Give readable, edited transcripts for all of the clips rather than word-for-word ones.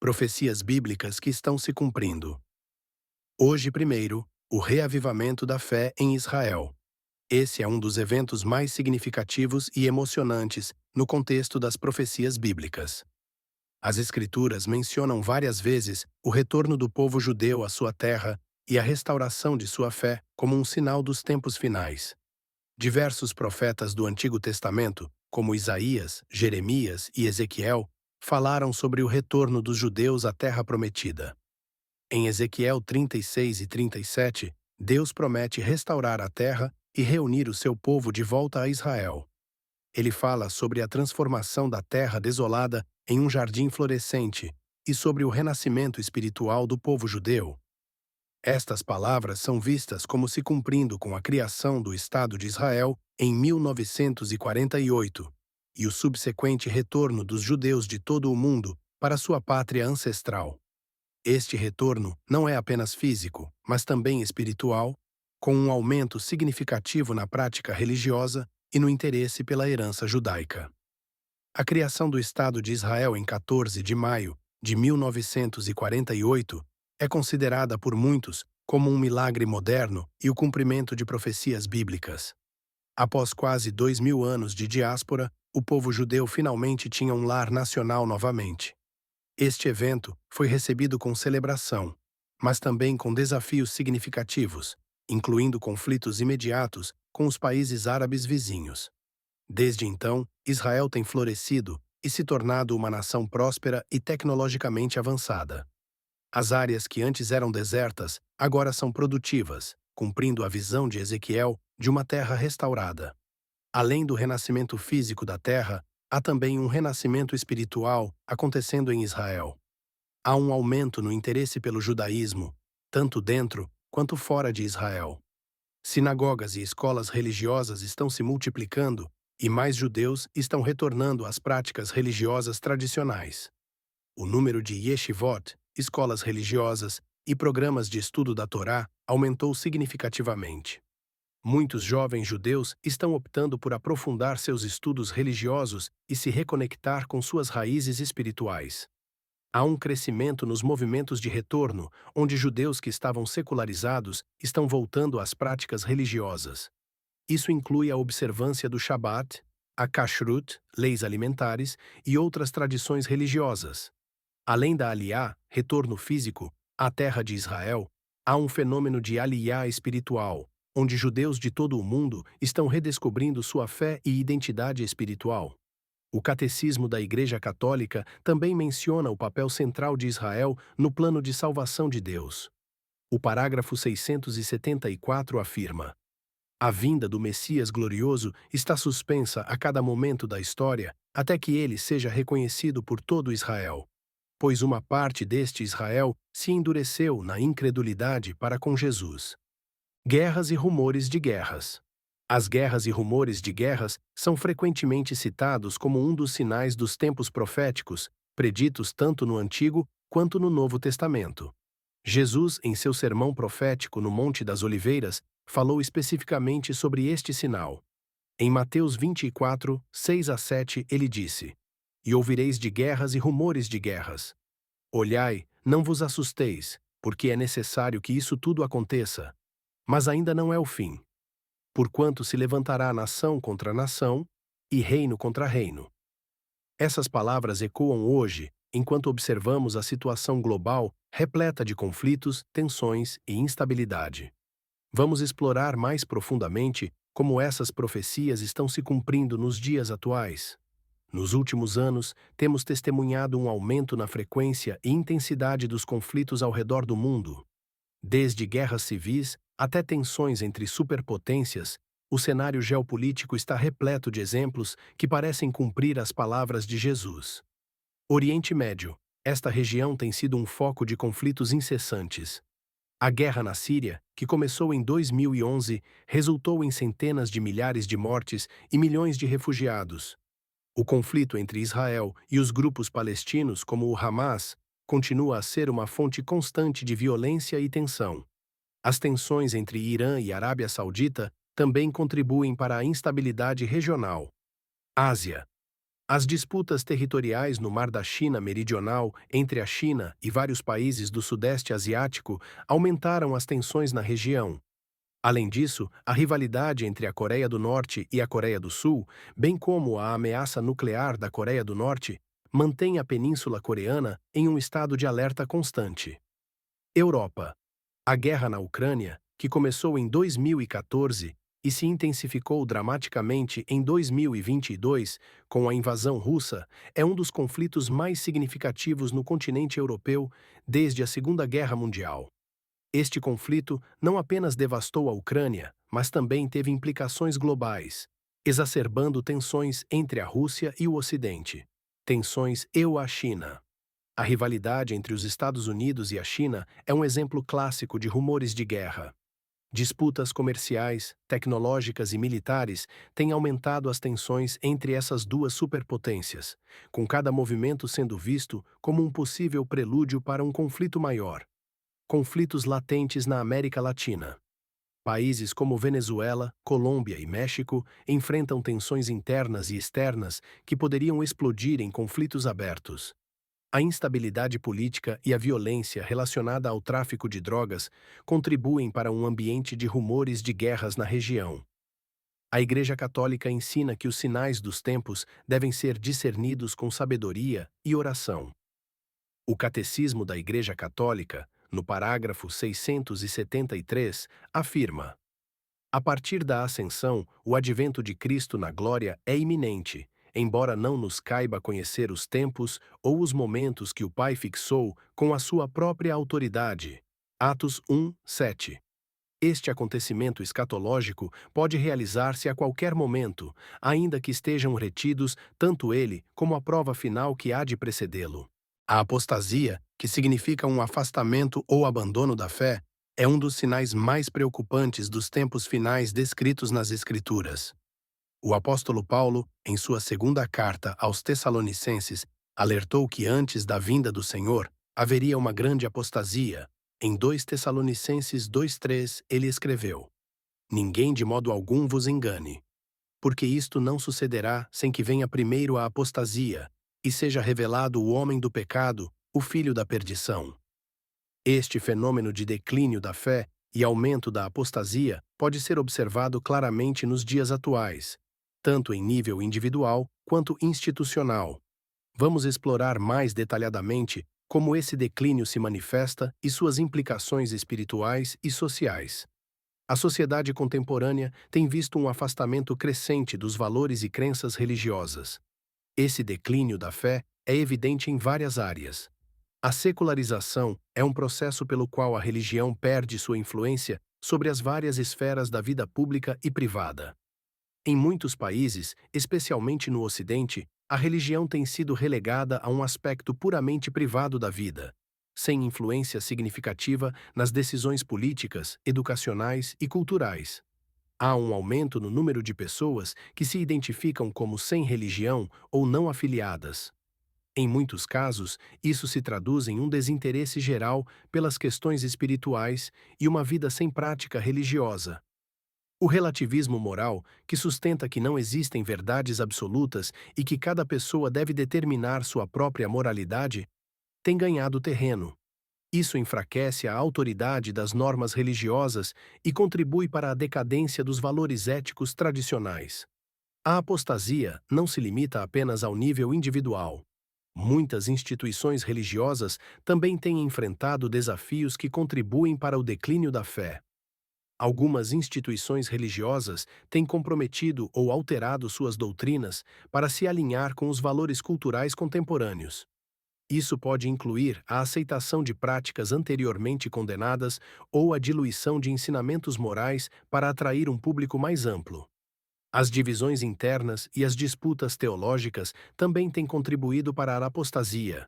Profecias bíblicas que estão se cumprindo. Hoje, primeiro, o reavivamento da fé em Israel. Esse é um dos eventos mais significativos e emocionantes no contexto das profecias bíblicas. As Escrituras mencionam várias vezes o retorno do povo judeu à sua terra e a restauração de sua fé como um sinal dos tempos finais. Diversos profetas do Antigo Testamento, como Isaías, Jeremias e Ezequiel, falaram sobre o retorno dos judeus à terra prometida. Em Ezequiel 36 e 37, Deus promete restaurar a terra e reunir o seu povo de volta a Israel. Ele fala sobre a transformação da terra desolada em um jardim florescente e sobre o renascimento espiritual do povo judeu. Estas palavras são vistas como se cumprindo com a criação do Estado de Israel em 1948 e o subsequente retorno dos judeus de todo o mundo para sua pátria ancestral. Este retorno não é apenas físico, mas também espiritual, com um aumento significativo na prática religiosa e no interesse pela herança judaica. A criação do Estado de Israel em 14 de maio de 1948 é considerada por muitos como um milagre moderno e o cumprimento de profecias bíblicas. Após quase 2000 anos de diáspora, o povo judeu finalmente tinha um lar nacional novamente. Este evento foi recebido com celebração, mas também com desafios significativos, incluindo conflitos imediatos com os países árabes vizinhos. Desde então, Israel tem florescido e se tornado uma nação próspera e tecnologicamente avançada. As áreas que antes eram desertas agora são produtivas, cumprindo a visão de Ezequiel de uma terra restaurada. Além do renascimento físico da terra, há também um renascimento espiritual acontecendo em Israel. Há um aumento no interesse pelo judaísmo, tanto dentro quanto fora de Israel. Sinagogas e escolas religiosas estão se multiplicando e mais judeus estão retornando às práticas religiosas tradicionais. O número de yeshivot, escolas religiosas e programas de estudo da Torá aumentou significativamente. Muitos jovens judeus estão optando por aprofundar seus estudos religiosos e se reconectar com suas raízes espirituais. Há um crescimento nos movimentos de retorno, onde judeus que estavam secularizados estão voltando às práticas religiosas. Isso inclui a observância do Shabat, a Kashrut, leis alimentares e outras tradições religiosas. Além da Aliyá, retorno físico, à terra de Israel, há um fenômeno de Aliyá espiritual, onde judeus de todo o mundo estão redescobrindo sua fé e identidade espiritual. O Catecismo da Igreja Católica também menciona o papel central de Israel no plano de salvação de Deus. O parágrafo 674 afirma: a vinda do Messias glorioso está suspensa a cada momento da história, até que ele seja reconhecido por todo Israel. Pois uma parte deste Israel se endureceu na incredulidade para com Jesus. Guerras e rumores de guerras. As guerras e rumores de guerras são frequentemente citados como um dos sinais dos tempos proféticos, preditos tanto no Antigo quanto no Novo Testamento. Jesus, em seu sermão profético no Monte das Oliveiras, falou especificamente sobre este sinal. Em Mateus 24, 6-7, ele disse: E ouvireis de guerras e rumores de guerras. Olhai, não vos assusteis, porque é necessário que isso tudo aconteça. Mas ainda não é o fim. Porquanto se levantará nação contra nação, e reino contra reino. Essas palavras ecoam hoje, enquanto observamos a situação global repleta de conflitos, tensões e instabilidade. Vamos explorar mais profundamente como essas profecias estão se cumprindo nos dias atuais. Nos últimos anos, temos testemunhado um aumento na frequência e intensidade dos conflitos ao redor do mundo. Desde guerras civis até tensões entre superpotências, o cenário geopolítico está repleto de exemplos que parecem cumprir as palavras de Jesus. Oriente Médio. Esta região tem sido um foco de conflitos incessantes. A guerra na Síria, que começou em 2011, resultou em centenas de milhares de mortes e milhões de refugiados. O conflito entre Israel e os grupos palestinos, como o Hamas, continua a ser uma fonte constante de violência e tensão. As tensões entre Irã e Arábia Saudita também contribuem para a instabilidade regional. Ásia. As disputas territoriais no Mar da China Meridional entre a China e vários países do Sudeste Asiático aumentaram as tensões na região. Além disso, a rivalidade entre a Coreia do Norte e a Coreia do Sul, bem como a ameaça nuclear da Coreia do Norte, mantém a Península Coreana em um estado de alerta constante. Europa. A guerra na Ucrânia, que começou em 2014 e se intensificou dramaticamente em 2022 com a invasão russa, é um dos conflitos mais significativos no continente europeu desde a Segunda Guerra Mundial. Este conflito não apenas devastou a Ucrânia, mas também teve implicações globais, exacerbando tensões entre a Rússia e o Ocidente. Tensões EU-China. A rivalidade entre os Estados Unidos e a China é um exemplo clássico de rumores de guerra. Disputas comerciais, tecnológicas e militares têm aumentado as tensões entre essas duas superpotências, com cada movimento sendo visto como um possível prelúdio para um conflito maior. Conflitos latentes na América Latina. Países como Venezuela, Colômbia e México enfrentam tensões internas e externas que poderiam explodir em conflitos abertos. A instabilidade política e a violência relacionada ao tráfico de drogas contribuem para um ambiente de rumores de guerras na região. A Igreja Católica ensina que os sinais dos tempos devem ser discernidos com sabedoria e oração. O Catecismo da Igreja Católica, no parágrafo 673, afirma: a partir da ascensão, o advento de Cristo na glória é iminente, embora não nos caiba conhecer os tempos ou os momentos que o Pai fixou com a sua própria autoridade. Atos 1, 7. Este acontecimento escatológico pode realizar-se a qualquer momento, ainda que estejam retidos tanto ele como a prova final que há de precedê-lo. A apostasia, que significa um afastamento ou abandono da fé, é um dos sinais mais preocupantes dos tempos finais descritos nas Escrituras. O apóstolo Paulo, em sua segunda carta aos Tessalonicenses, alertou que antes da vinda do Senhor haveria uma grande apostasia. Em 2 Tessalonicenses 2:3, ele escreveu: ninguém de modo algum vos engane, porque isto não sucederá sem que venha primeiro a apostasia, e seja revelado o homem do pecado, o filho da perdição. Este fenômeno de declínio da fé e aumento da apostasia pode ser observado claramente nos dias atuais, tanto em nível individual quanto institucional. Vamos explorar mais detalhadamente como esse declínio se manifesta e suas implicações espirituais e sociais. A sociedade contemporânea tem visto um afastamento crescente dos valores e crenças religiosas. Esse declínio da fé é evidente em várias áreas. A secularização é um processo pelo qual a religião perde sua influência sobre as várias esferas da vida pública e privada. Em muitos países, especialmente no Ocidente, a religião tem sido relegada a um aspecto puramente privado da vida, sem influência significativa nas decisões políticas, educacionais e culturais. Há um aumento no número de pessoas que se identificam como sem religião ou não afiliadas. Em muitos casos, isso se traduz em um desinteresse geral pelas questões espirituais e uma vida sem prática religiosa. O relativismo moral, que sustenta que não existem verdades absolutas e que cada pessoa deve determinar sua própria moralidade, tem ganhado terreno. Isso enfraquece a autoridade das normas religiosas e contribui para a decadência dos valores éticos tradicionais. A apostasia não se limita apenas ao nível individual. Muitas instituições religiosas também têm enfrentado desafios que contribuem para o declínio da fé. Algumas instituições religiosas têm comprometido ou alterado suas doutrinas para se alinhar com os valores culturais contemporâneos. Isso pode incluir a aceitação de práticas anteriormente condenadas ou a diluição de ensinamentos morais para atrair um público mais amplo. As divisões internas e as disputas teológicas também têm contribuído para a apostasia.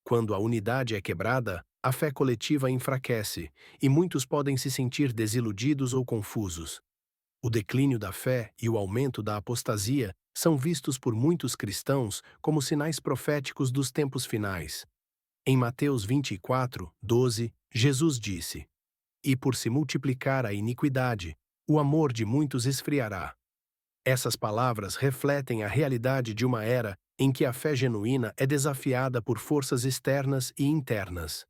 Quando a unidade é quebrada, a fé coletiva enfraquece, e muitos podem se sentir desiludidos ou confusos. O declínio da fé e o aumento da apostasia são vistos por muitos cristãos como sinais proféticos dos tempos finais. Em Mateus 24:12, Jesus disse: e por se multiplicar a iniquidade, o amor de muitos esfriará. Essas palavras refletem a realidade de uma era em que a fé genuína é desafiada por forças externas e internas.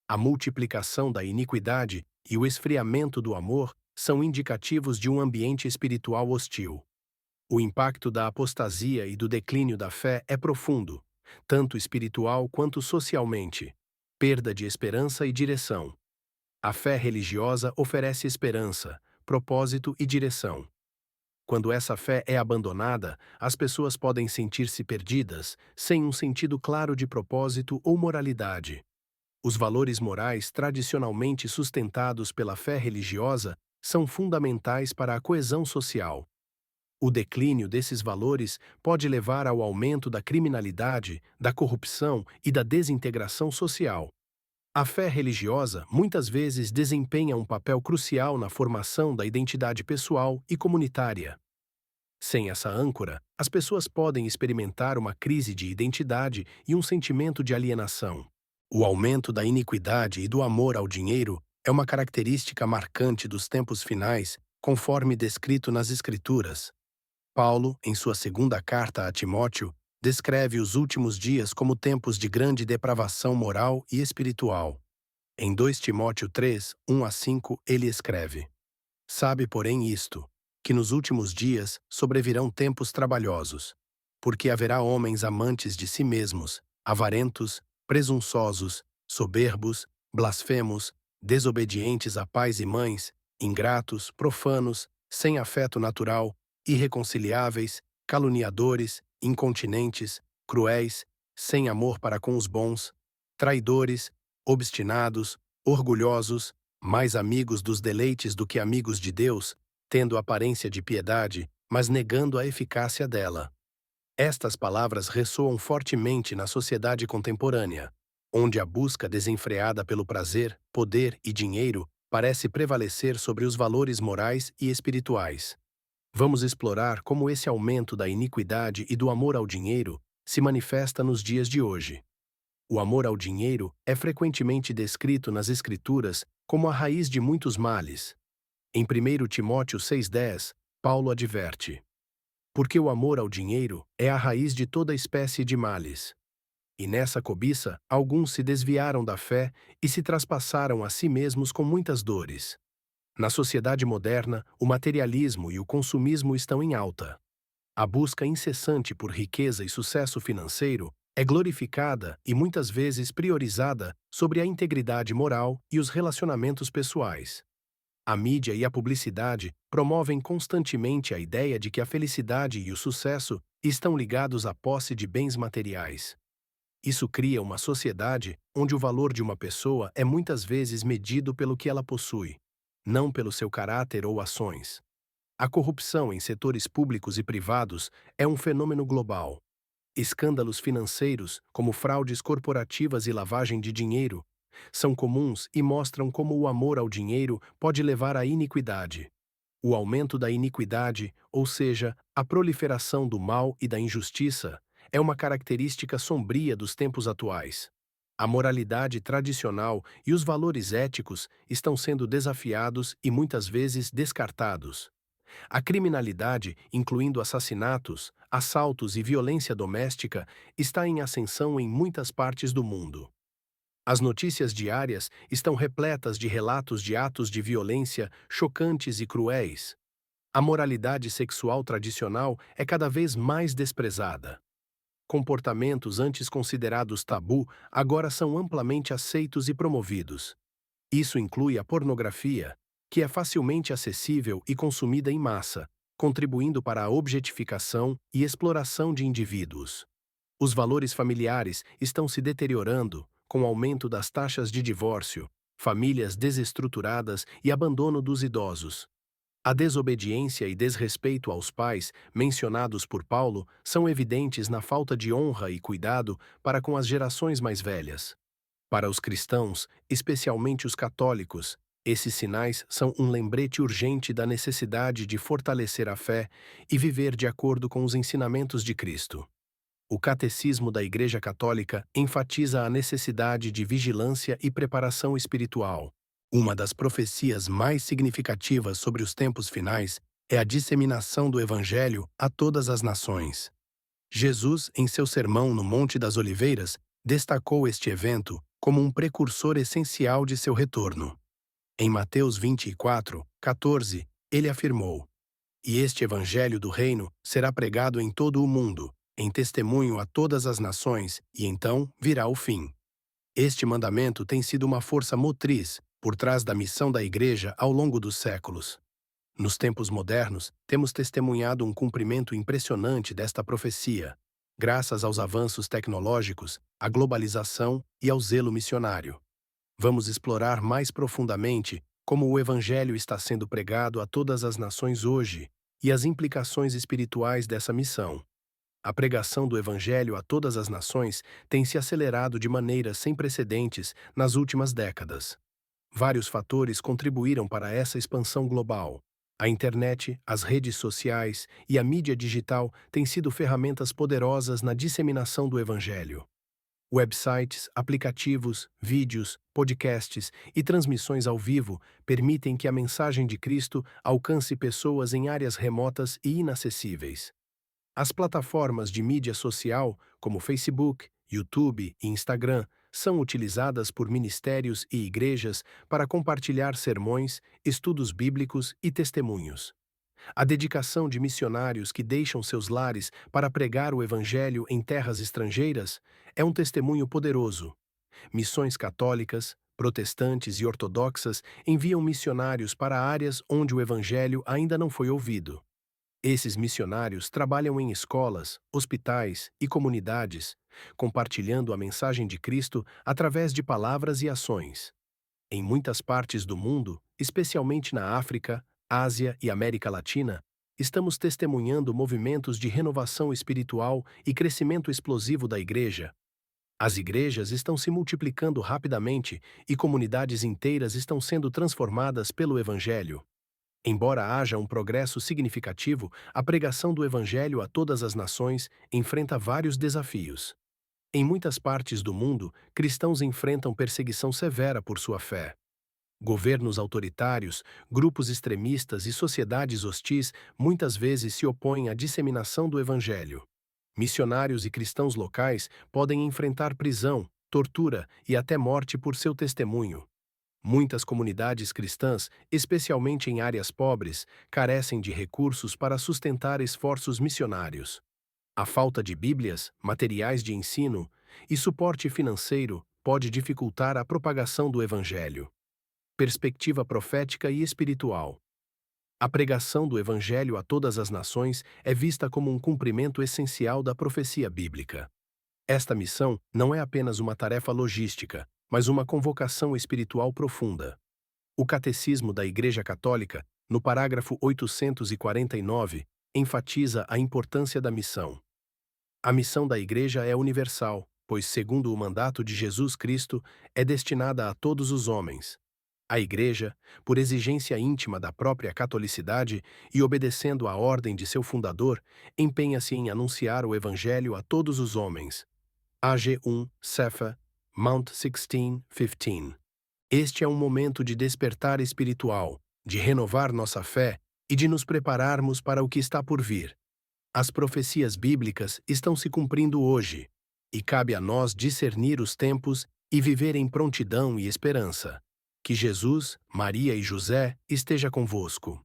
A multiplicação da iniquidade e o esfriamento do amor são indicativos de um ambiente espiritual hostil. O impacto da apostasia e do declínio da fé é profundo, tanto espiritual quanto socialmente. Perda de esperança e direção. A fé religiosa oferece esperança, propósito e direção. Quando essa fé é abandonada, as pessoas podem sentir-se perdidas, sem um sentido claro de propósito ou moralidade. Os valores morais tradicionalmente sustentados pela fé religiosa são fundamentais para a coesão social. O declínio desses valores pode levar ao aumento da criminalidade, da corrupção e da desintegração social. A fé religiosa muitas vezes desempenha um papel crucial na formação da identidade pessoal e comunitária. Sem essa âncora, as pessoas podem experimentar uma crise de identidade e um sentimento de alienação. O aumento da iniquidade e do amor ao dinheiro é uma característica marcante dos tempos finais, conforme descrito nas Escrituras. Paulo, em sua segunda carta a Timóteo, descreve os últimos dias como tempos de grande depravação moral e espiritual. Em 2 Timóteo 3, 1 a 5, ele escreve: Sabe, porém, isto, que nos últimos dias sobrevirão tempos trabalhosos, porque haverá homens amantes de si mesmos, avarentos, presunçosos, soberbos, blasfemos, desobedientes a pais e mães, ingratos, profanos, sem afeto natural, irreconciliáveis, caluniadores, incontinentes, cruéis, sem amor para com os bons, traidores, obstinados, orgulhosos, mais amigos dos deleites do que amigos de Deus, tendo aparência de piedade, mas negando a eficácia dela. Estas palavras ressoam fortemente na sociedade contemporânea, onde a busca desenfreada pelo prazer, poder e dinheiro parece prevalecer sobre os valores morais e espirituais. Vamos explorar como esse aumento da iniquidade e do amor ao dinheiro se manifesta nos dias de hoje. O amor ao dinheiro é frequentemente descrito nas Escrituras como a raiz de muitos males. Em 1 Timóteo 6,10, Paulo adverte: Porque o amor ao dinheiro é a raiz de toda espécie de males. E nessa cobiça, alguns se desviaram da fé e se traspassaram a si mesmos com muitas dores. Na sociedade moderna, o materialismo e o consumismo estão em alta. A busca incessante por riqueza e sucesso financeiro é glorificada e muitas vezes priorizada sobre a integridade moral e os relacionamentos pessoais. A mídia e a publicidade promovem constantemente a ideia de que a felicidade e o sucesso estão ligados à posse de bens materiais. Isso cria uma sociedade onde o valor de uma pessoa é muitas vezes medido pelo que ela possui, não pelo seu caráter ou ações. A corrupção em setores públicos e privados é um fenômeno global. Escândalos financeiros, como fraudes corporativas e lavagem de dinheiro, são comuns e mostram como o amor ao dinheiro pode levar à iniquidade. O aumento da iniquidade, ou seja, a proliferação do mal e da injustiça, é uma característica sombria dos tempos atuais. A moralidade tradicional e os valores éticos estão sendo desafiados e muitas vezes descartados. A criminalidade, incluindo assassinatos, assaltos e violência doméstica, está em ascensão em muitas partes do mundo. As notícias diárias estão repletas de relatos de atos de violência chocantes e cruéis. A moralidade sexual tradicional é cada vez mais desprezada. Comportamentos antes considerados tabu agora são amplamente aceitos e promovidos. Isso inclui a pornografia, que é facilmente acessível e consumida em massa, contribuindo para a objetificação e exploração de indivíduos. Os valores familiares estão se deteriorando, com o aumento das taxas de divórcio, famílias desestruturadas e abandono dos idosos. A desobediência e desrespeito aos pais, mencionados por Paulo, são evidentes na falta de honra e cuidado para com as gerações mais velhas. Para os cristãos, especialmente os católicos, esses sinais são um lembrete urgente da necessidade de fortalecer a fé e viver de acordo com os ensinamentos de Cristo. O Catecismo da Igreja Católica enfatiza a necessidade de vigilância e preparação espiritual. Uma das profecias mais significativas sobre os tempos finais é a disseminação do Evangelho a todas as nações. Jesus, em seu sermão no Monte das Oliveiras, destacou este evento como um precursor essencial de seu retorno. Em Mateus 24:14, ele afirmou: "E este evangelho do reino será pregado em todo o mundo, em testemunho a todas as nações, e então virá o fim." Este mandamento tem sido uma força motriz por trás da missão da Igreja ao longo dos séculos. Nos tempos modernos, temos testemunhado um cumprimento impressionante desta profecia, graças aos avanços tecnológicos, à globalização e ao zelo missionário. Vamos explorar mais profundamente como o Evangelho está sendo pregado a todas as nações hoje e as implicações espirituais dessa missão. A pregação do Evangelho a todas as nações tem se acelerado de maneira sem precedentes nas últimas décadas. Vários fatores contribuíram para essa expansão global. A internet, as redes sociais e a mídia digital têm sido ferramentas poderosas na disseminação do Evangelho. Websites, aplicativos, vídeos, podcasts e transmissões ao vivo permitem que a mensagem de Cristo alcance pessoas em áreas remotas e inacessíveis. As plataformas de mídia social, como Facebook, YouTube e Instagram, são utilizadas por ministérios e igrejas para compartilhar sermões, estudos bíblicos e testemunhos. A dedicação de missionários que deixam seus lares para pregar o Evangelho em terras estrangeiras é um testemunho poderoso. Missões católicas, protestantes e ortodoxas enviam missionários para áreas onde o Evangelho ainda não foi ouvido. Esses missionários trabalham em escolas, hospitais e comunidades, compartilhando a mensagem de Cristo através de palavras e ações. Em muitas partes do mundo, especialmente na África, Ásia e América Latina, estamos testemunhando movimentos de renovação espiritual e crescimento explosivo da Igreja. As igrejas estão se multiplicando rapidamente e comunidades inteiras estão sendo transformadas pelo Evangelho. Embora haja um progresso significativo, a pregação do Evangelho a todas as nações enfrenta vários desafios. Em muitas partes do mundo, cristãos enfrentam perseguição severa por sua fé. Governos autoritários, grupos extremistas e sociedades hostis muitas vezes se opõem à disseminação do Evangelho. Missionários e cristãos locais podem enfrentar prisão, tortura e até morte por seu testemunho. Muitas comunidades cristãs, especialmente em áreas pobres, carecem de recursos para sustentar esforços missionários. A falta de Bíblias, materiais de ensino e suporte financeiro pode dificultar a propagação do Evangelho. Perspectiva profética e espiritual. A pregação do Evangelho a todas as nações é vista como um cumprimento essencial da profecia bíblica. Esta missão não é apenas uma tarefa logística, mas uma convocação espiritual profunda. O Catecismo da Igreja Católica, no parágrafo 849, enfatiza a importância da missão. A missão da Igreja é universal, pois, segundo o mandato de Jesus Cristo, é destinada a todos os homens. A Igreja, por exigência íntima da própria catolicidade e obedecendo à ordem de seu fundador, empenha-se em anunciar o Evangelho a todos os homens. AG 1, Cefa, Mount 16:15. Este é um momento de despertar espiritual, de renovar nossa fé e de nos prepararmos para o que está por vir. As profecias bíblicas estão se cumprindo hoje, e cabe a nós discernir os tempos e viver em prontidão e esperança. Que Jesus, Maria e José esteja convosco.